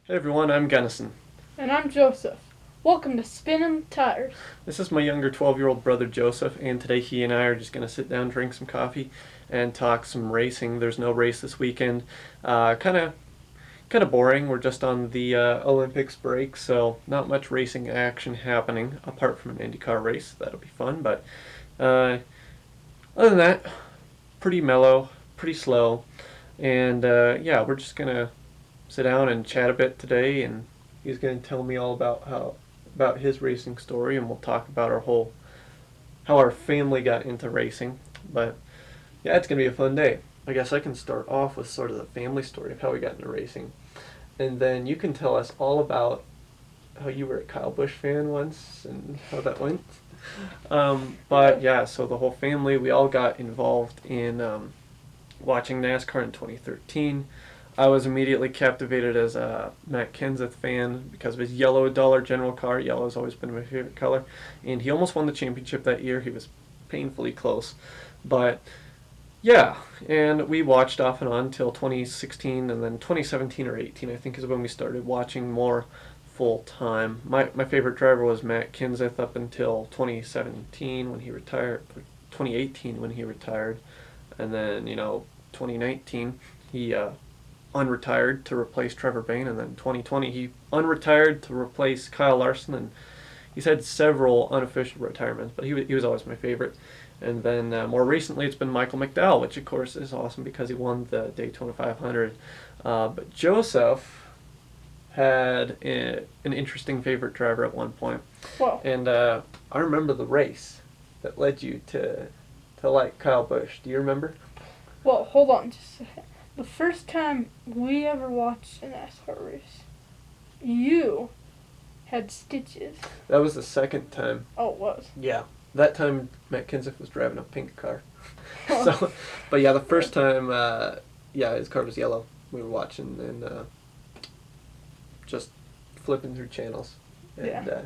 Hey everyone, I'm Gunnison. And I'm Joseph. Welcome to Spinning Tires. This is my younger 12-year-old brother Joseph, and today he and I are just going to sit down, drink some coffee, and talk some racing. There's no race this weekend. Kind of boring. We're just on the Olympics break, so not much racing action happening apart from an IndyCar race. That'll be fun, but uh, other than that, pretty mellow, pretty slow, and yeah, we're just gonna sit down and chat a bit today, and he's going to tell me all about his racing story, and we'll talk about how our family got into racing. But yeah, it's going to be a fun day. I guess I can start off with sort of the family story of how we got into racing, and then you can tell us all about how you were a Kyle Busch fan once and how that went. But yeah, so the whole family, we all got involved in watching NASCAR in 2013. I was immediately captivated as a Matt Kenseth fan because of his yellow Dollar General car. Yellow has always been my favorite color, and he almost won the championship that year. He was painfully close, but yeah, and we watched off and on until 2016, and then 2017 or 18, I think, is when we started watching more full time. My favorite driver was Matt Kenseth up until 2017 when he retired, or 2018 when he retired, and then 2019 he unretired to replace Trevor Bayne, and then 2020 he unretired to replace Kyle Larson, and he's had several unofficial retirements, but he was always my favorite. And then more recently, it's been Michael McDowell, which of course is awesome because he won the Daytona 500. But Joseph had an interesting favorite driver at one point, Well, and I remember the race that led you to like Kyle Busch. Do you remember? well, hold on just a second. The first time we ever watched a NASCAR race, you had stitches. That was the second time. Oh, it was. Yeah, that time Matt Kenseth was driving a pink car. So, but yeah, the first time, yeah, his car was yellow. We were watching and just flipping through channels, and Yeah.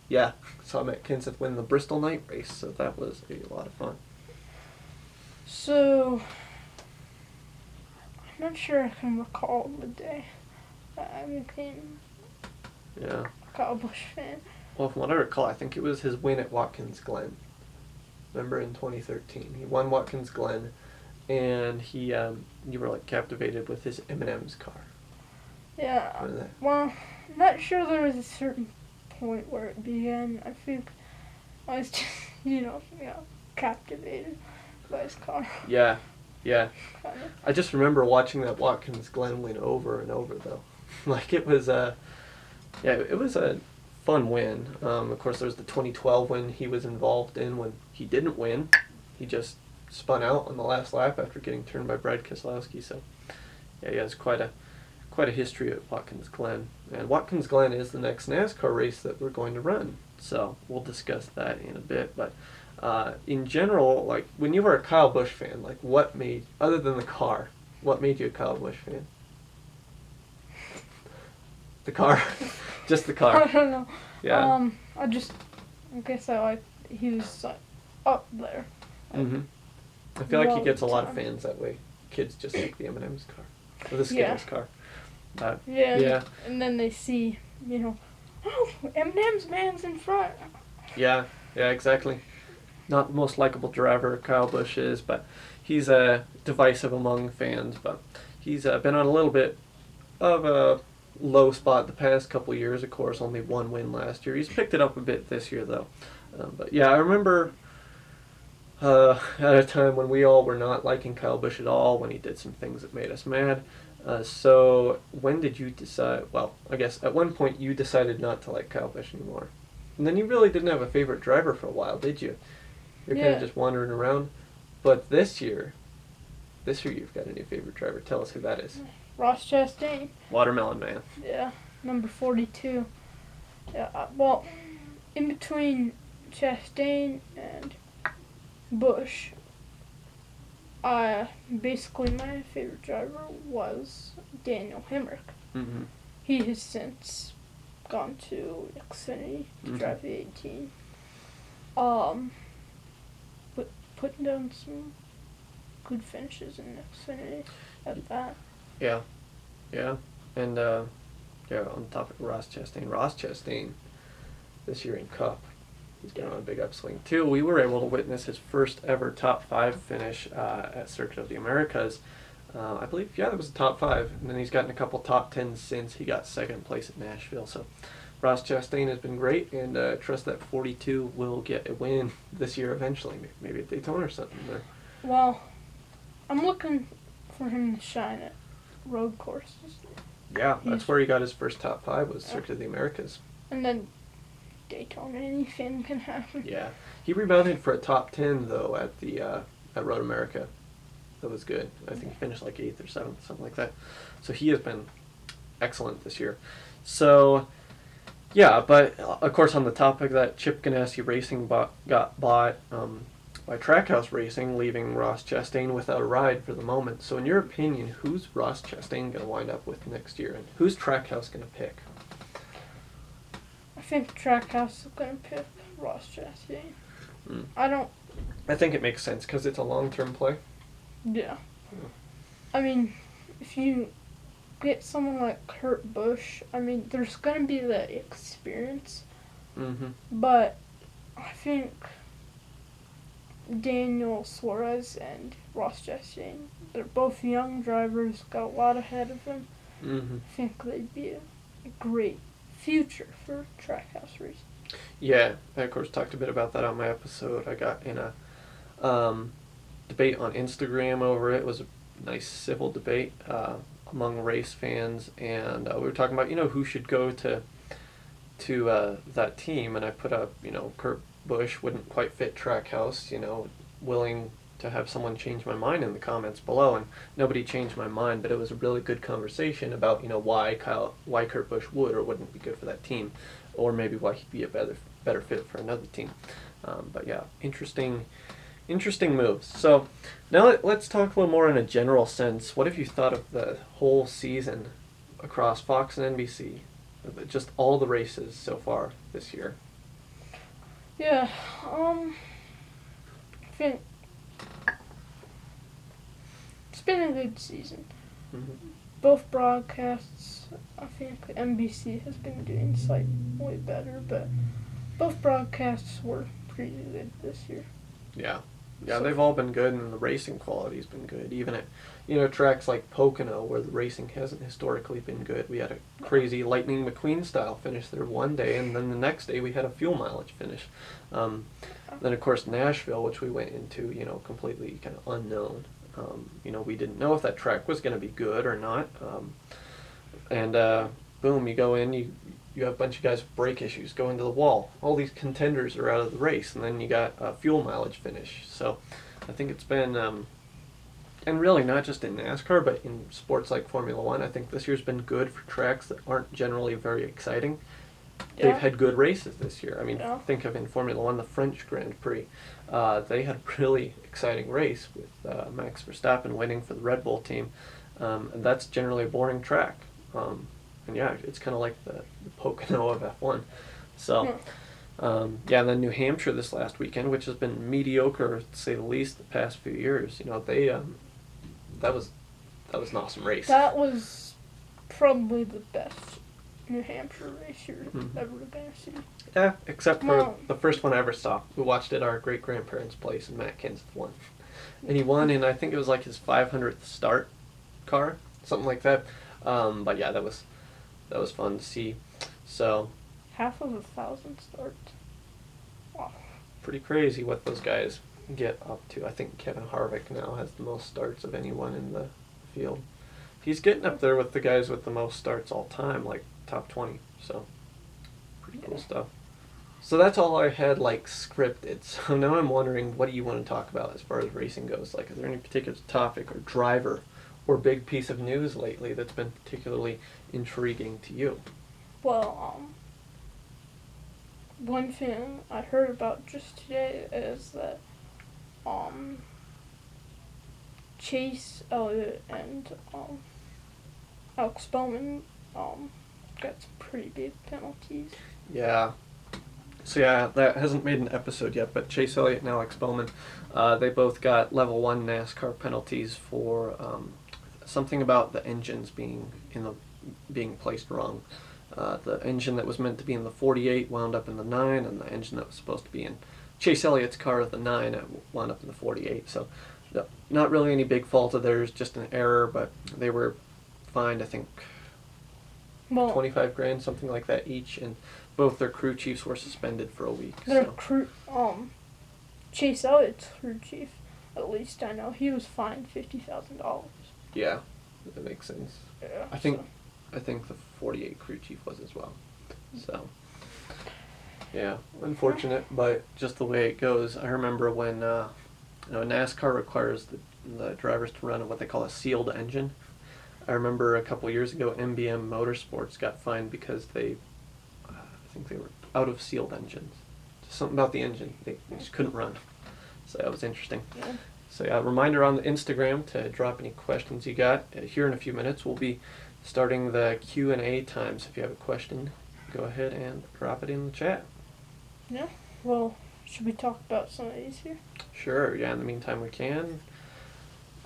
yeah, saw Matt Kenseth win the Bristol night race. So that was a lot of fun. So, I'm not sure I can recall the day that I became Yeah. a Kyle Busch fan. Well, from what I recall, I think it was his win at Watkins Glen. Remember in 2013, he won Watkins Glen, and you were like captivated with his M&M's car. Yeah. Remember that? Well, I'm not sure there was a certain point where it began. I think I was just, captivated by his car. Yeah, yeah. Kind of. I just remember watching that Watkins Glen win over and over, though. Like it was yeah, it was a fun win. Of course, there was the 2012 win he was involved in when he didn't win. He just spun out on the last lap after getting turned by Brad Keselowski. So yeah, he has quite a history at Watkins Glen. And Watkins Glen is the next NASCAR race that we're going to run. So we'll discuss that in a bit. But in general, like when you were a Kyle Busch fan, like what made, other than the car, what made you a Kyle Busch fan? The car, just the I car. don't know. Yeah. I guess I like he was up there. Mm-hmm. I feel like he All gets a the lot of time. fans that way. Kids just like the M&M's car, or the Yeah. Skittles car. Yeah. Yeah. And then they see, oh, Eminem's man's in front. Yeah, yeah, exactly. Not the most likable driver Kyle Busch is, but he's divisive among fans. But he's been on a little bit of a low spot the past couple years. Of course, only one win last year. He's picked it up a bit this year, though. But yeah, I remember at a time when we all were not liking Kyle Busch at all, when he did some things that made us mad. So when did you decide? Well, I guess at one point you decided not to like Kyle Busch anymore. And then you really didn't have a favorite driver for a while, did you? You're kind Yeah. of just wandering around. But this year you've got a new favorite driver. Tell us who that is. Ross Chastain. Watermelon Man. Yeah. Number 42. Yeah. Well, in between Chastain and Bush, basically my favorite driver was Daniel Hemrick. Mm-hmm. He has since gone to Xfinity to Mhm. drive the 18. But putting down some good finishes in Xfinity at that. Yeah, yeah, and Yeah, on the topic of Ross Chastain this year in Cup, he's been on a big upswing too. We were able to witness his first ever top five finish at Circuit of the Americas. I believe, yeah, that was the top five, and then he's gotten a couple top tens since. He got second place at Nashville. So Ross Chastain has been great, and trust that 42 will get a win this year eventually, maybe at Daytona or something. There. Well, I'm looking for him to shine at road courses. Yeah, that's where he got his first top five, was Circuit of the Americas. And then Daytona, anything can happen. Yeah, he rebounded for a top 10 though at the at Road America. That was good. I think he finished like 8th or 7th, something like that. So he has been excellent this year. So yeah, but of course on the topic that Chip Ganassi Racing got bought by Trackhouse Racing, leaving Ross Chastain without a ride for the moment. So in your opinion, who's Ross Chastain going to wind up with next year, and who's Trackhouse going to pick? I think Trackhouse is going to pick Ross Chastain. I think it makes sense because it's a long-term play. Yeah. I mean, if you get someone like Kurt Busch, I mean, there's going to be the experience. Mm-hmm. But I think Daniel Suarez and Ross Chastain, they're both young drivers, got a lot ahead of them. Mm-hmm. I think they'd be a great future for Trackhouse Racing. Yeah, I of course talked a bit about that on my episode. I got in a debate on Instagram over it. It was a nice civil debate among race fans, and we were talking about who should go to that team, and I put up Kurt Busch wouldn't quite fit Trackhouse. Willing to have someone change my mind in the comments below, and nobody changed my mind, but it was a really good conversation about why Kurt Busch would or wouldn't be good for that team, or maybe why he'd be a better fit for another team. But yeah, interesting moves. So now let's talk a little more in a general sense. What have you thought of the whole season across Fox and NBC? Just all the races so far this year. Yeah, I think it's been a good season. Mm-hmm. Both broadcasts, I think NBC has been doing slightly better, but both broadcasts were pretty good this year. Yeah, So they've all been good, and the racing quality's been good. Even at tracks like Pocono, where the racing hasn't historically been good, we had a crazy Lightning McQueen style finish there one day, and then the next day we had a fuel mileage finish. Then of course Nashville, which we went into, completely kind of unknown. We didn't know if that track was going to be good or not. And boom, you go in, you have a bunch of guys with brake issues go into the wall. All these contenders are out of the race, and then you got a fuel mileage finish. So I think it's been, and really not just in NASCAR, but in sports like Formula One, I think this year's been good for tracks that aren't generally very exciting. Yeah. They've had good races this year. I mean, Yeah. think of in Formula One, the French Grand Prix. They had a really exciting race with Max Verstappen winning for the Red Bull team. And that's generally a boring track. And yeah, it's kind of like the Pocono of F1. So, and then New Hampshire this last weekend, which has been mediocre to say the least the past few years. They that was an awesome race. That was probably the best New Hampshire race you're ever going to see. Yeah, except for the first one I ever saw. We watched it at our great-grandparents' place, and Matt Kenseth won. And he won in, I think it was like his 500th start car, something like that. But yeah, that was fun to see. So Half of 1,000 starts. Wow. pretty crazy what those guys get up to. I think Kevin Harvick now has the most starts of anyone in the field. He's getting up there with the guys with the most starts all time, like top 20. So pretty cool stuff. So that's all I had scripted. So now I'm wondering, what do you want to talk about as far as racing goes? Is there any particular topic or driver or big piece of news lately that's been particularly intriguing to you? Well, one thing I heard about just today is that Chase Elliott and Alex Bowman got some pretty big penalties. Yeah. So yeah, that hasn't made an episode yet, but Chase Elliott and Alex Bowman, they both got level 1 NASCAR penalties for something about the engines being in the being placed wrong. The engine that was meant to be in the 48 wound up in the 9, and the engine that was supposed to be in Chase Elliott's car, the 9, wound up in the 48. So, no, not really any big fault of theirs, just an error, but they were fined, I think, Well, 25 grand, something like that each, and both their crew chiefs were suspended for a week. their So. crew, Chase Elliott's crew chief, at least I know, he was fined $50,000. Yeah, that makes sense. Yeah. I think the 48 crew chief was as well. So, yeah, unfortunate, but just the way it goes. I remember when NASCAR requires the drivers to run what they call a sealed engine. I remember a couple years ago, MBM Motorsports got fined because I think they were out of sealed engines. Just something about the engine, they just couldn't run. So that was interesting. Yeah. So yeah, reminder on the Instagram to drop any questions you got. Here in a few minutes, we'll be starting the Q&A time. So if you have a question, go ahead and drop it in the chat. Yeah. Well, should we talk about some of these here? Sure. Yeah. In the meantime, we can.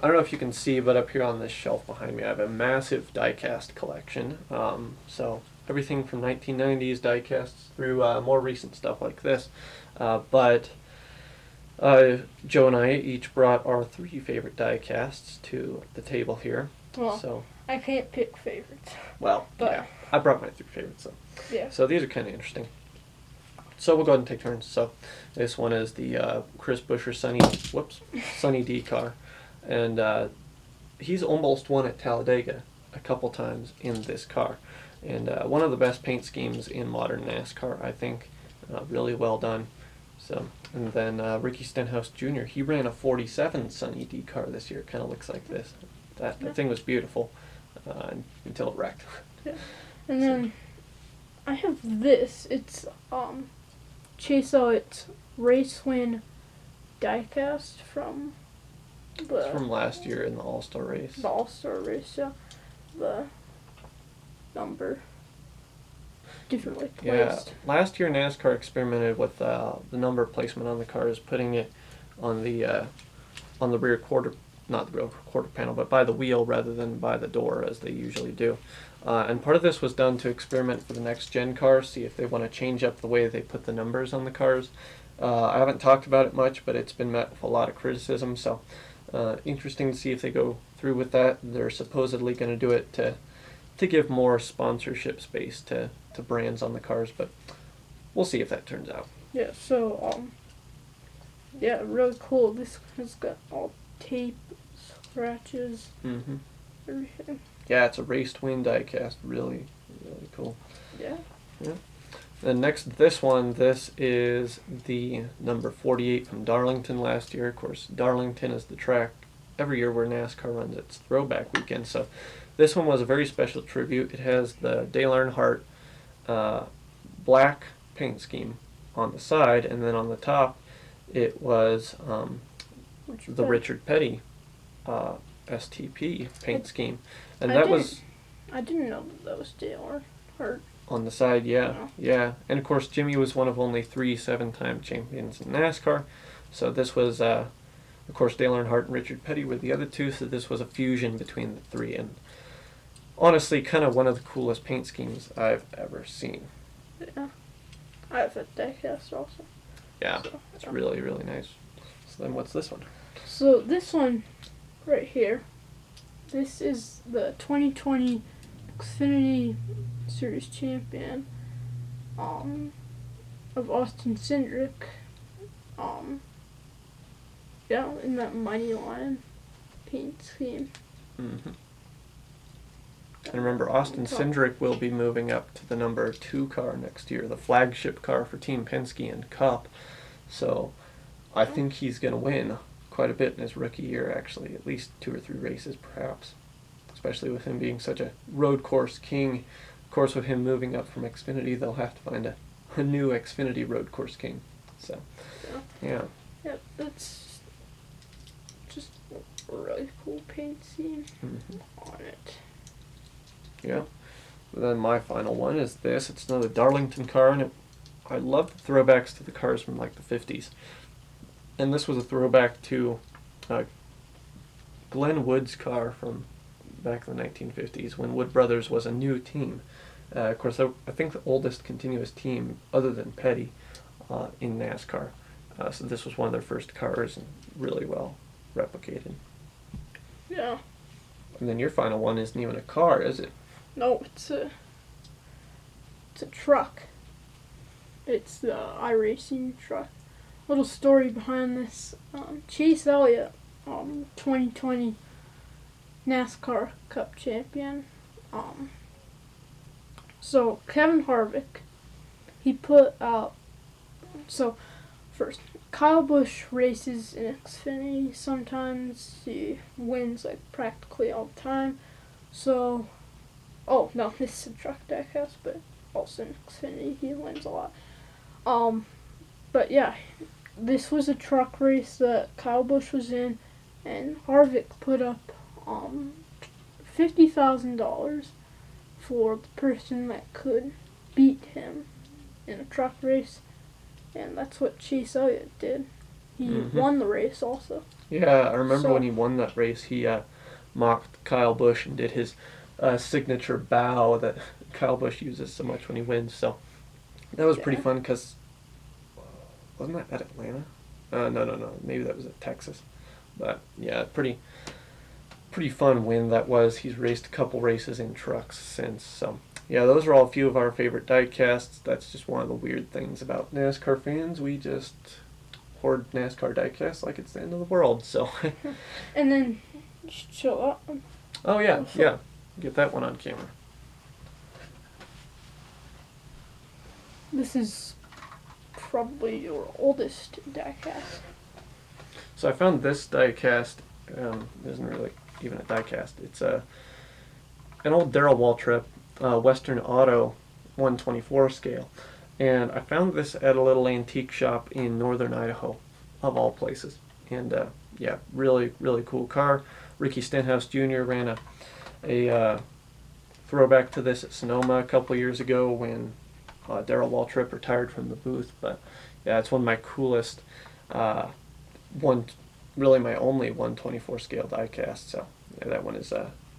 I don't know if you can see, but up here on this shelf behind me, I have a massive diecast collection. So everything from 1990s diecasts through more recent stuff like this. But Joe and I each brought our 3 favorite diecasts to the table here. Well, So, I can't pick favorites. well, But- yeah, I brought my 3 favorites. Yeah. So these are kind of interesting. So we'll go ahead and take turns. So this one is the Chris Buescher Sunny D car, and he's almost won at Talladega a couple times in this car, and one of the best paint schemes in modern NASCAR, I think. Really well done. So, and then Ricky Stenhouse Jr. He ran a 47 Sunny D car this year. Kind of looks like this. That thing was beautiful until it wrecked. Yeah. And then I have this. It's Chase Elliott's race win diecast from It's from last year in the All-Star race. the All-Star race. Yeah. The number differently placed. Yeah, last year NASCAR experimented with the number placement on the cars, putting it on the rear quarter, not the rear quarter panel, but by the wheel rather than by the door as they usually do. And part of this was done to experiment for the next gen cars, see if they want to change up the way they put the numbers on the cars. I haven't talked about it much, but it's been met with a lot of criticism, so interesting to see if they go through with that. They're supposedly going to do it to give more sponsorship space to brands on the cars, but we'll see if that turns out. Yeah. So yeah, really cool. This has got all tape, scratches, Mm-hmm. everything. Yeah, it's a raced win diecast. Really, really cool. Yeah. Then next, this is the number 48 from Darlington last year. Of course, Darlington is the track every year where NASCAR runs its throwback weekend. So this one was a very special tribute. It has the Dale Earnhardt black paint scheme on the side, and then on the top it was the Richard Petty STP paint scheme. And that was I didn't know that was Dale Earnhardt. on the side, yeah. Wow. Yeah. And of course, Jimmy was one of only 3 7-time champions in NASCAR. So this was, of course, Dale Earnhardt and Richard Petty were the other 2, so this was a fusion between the 3. And honestly, kind of one of the coolest paint schemes I've ever seen. Yeah. I have a diecast also. Yeah, So, it's really, really nice. So then what's this one? So this one right here, this is the 2020 Xfinity Series champion of Austin Cindric. Yeah, in that Mighty Lion paint scheme. Mm-hmm. And remember, Austin Cindric will be moving up to the number 2 car next year, the flagship car for Team Penske and Cup. So I think he's going to win quite a bit in his rookie year, actually, at least 2 or 3 races perhaps, especially with him being such a road course king. Of course, with him moving up from Xfinity, they'll have to find a new Xfinity road course king. So, yeah. Yeah, that's just a really cool paint scheme Mm-hmm. on it. Yeah. Then my final one is this. It's another Darlington car, and I love the throwbacks to the cars from like the 50s. And this was a throwback to Glenn Wood's car from back in the 1950s when Wood Brothers was a new team. Of course, I think the oldest continuous team, other than Petty, in NASCAR. So this was one of their first cars and really well replicated. Yeah. And then your final one isn't even a car, is it? No, it's a truck. It's the iRacing truck. Little story behind this. Chase Elliott, 2020 NASCAR Cup champion. So Kevin Harvick, he put out. So first, Kyle Busch races in Xfinity. Sometimes he wins like practically all the time. So, oh no, this is a truck diecast, but also in Xfinity he wins a lot. But yeah, this was a truck race that Kyle Busch was in, and Harvick put up $50,000 for the person that could beat him in a truck race, and that's what Chase Elliott did. He won the race also. Yeah, I remember when he won that race, he mocked Kyle Busch and did his signature bow that Kyle Busch uses so much when he wins. So that was pretty fun because wasn't that at Atlanta? No. Maybe that was at Texas. But yeah, pretty fun win that was. He's raced a couple races in trucks since. So yeah, those are all a few of our favorite diecasts. That's just one of the weird things about NASCAR fans. We just hoard NASCAR diecasts like it's the end of the world. So. And then you should show up. Oh yeah. Get that one on camera. This is probably your oldest diecast. So I found this diecast. Isn't really even a diecast. It's an old Darrell Waltrip Western Auto 124 scale, and I found this at a little antique shop in northern Idaho, of all places. And yeah, really cool car. Ricky Stenhouse Jr. ran a throwback to this at Sonoma a couple years ago when Darrell Waltrip retired from the booth. But yeah, it's one of my coolest, really my only 124 scale diecast. So yeah, that one is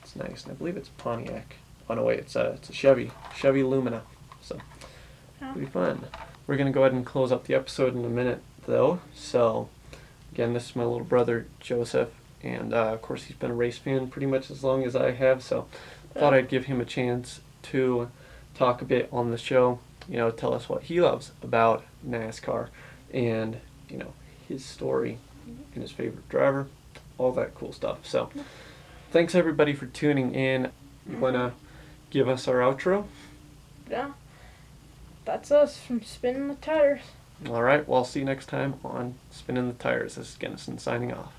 it's nice, and I believe it's Pontiac. Oh no, wait, it's a Chevy Lumina. So it'll be fun. We're gonna go ahead and close up the episode in a minute, though. So again, this is my little brother Joseph, and of course he's been a race fan pretty much as long as I have. So thought I'd give him a chance to talk a bit on the show. Tell us what he loves about NASCAR, and his story and his favorite driver, all that cool stuff. So thanks everybody for tuning in. You wanna give us our outro? Yeah. That's us from Spinning the Tires. Alright, well, I'll see you next time on Spinning the Tires. This is Gunnison signing off.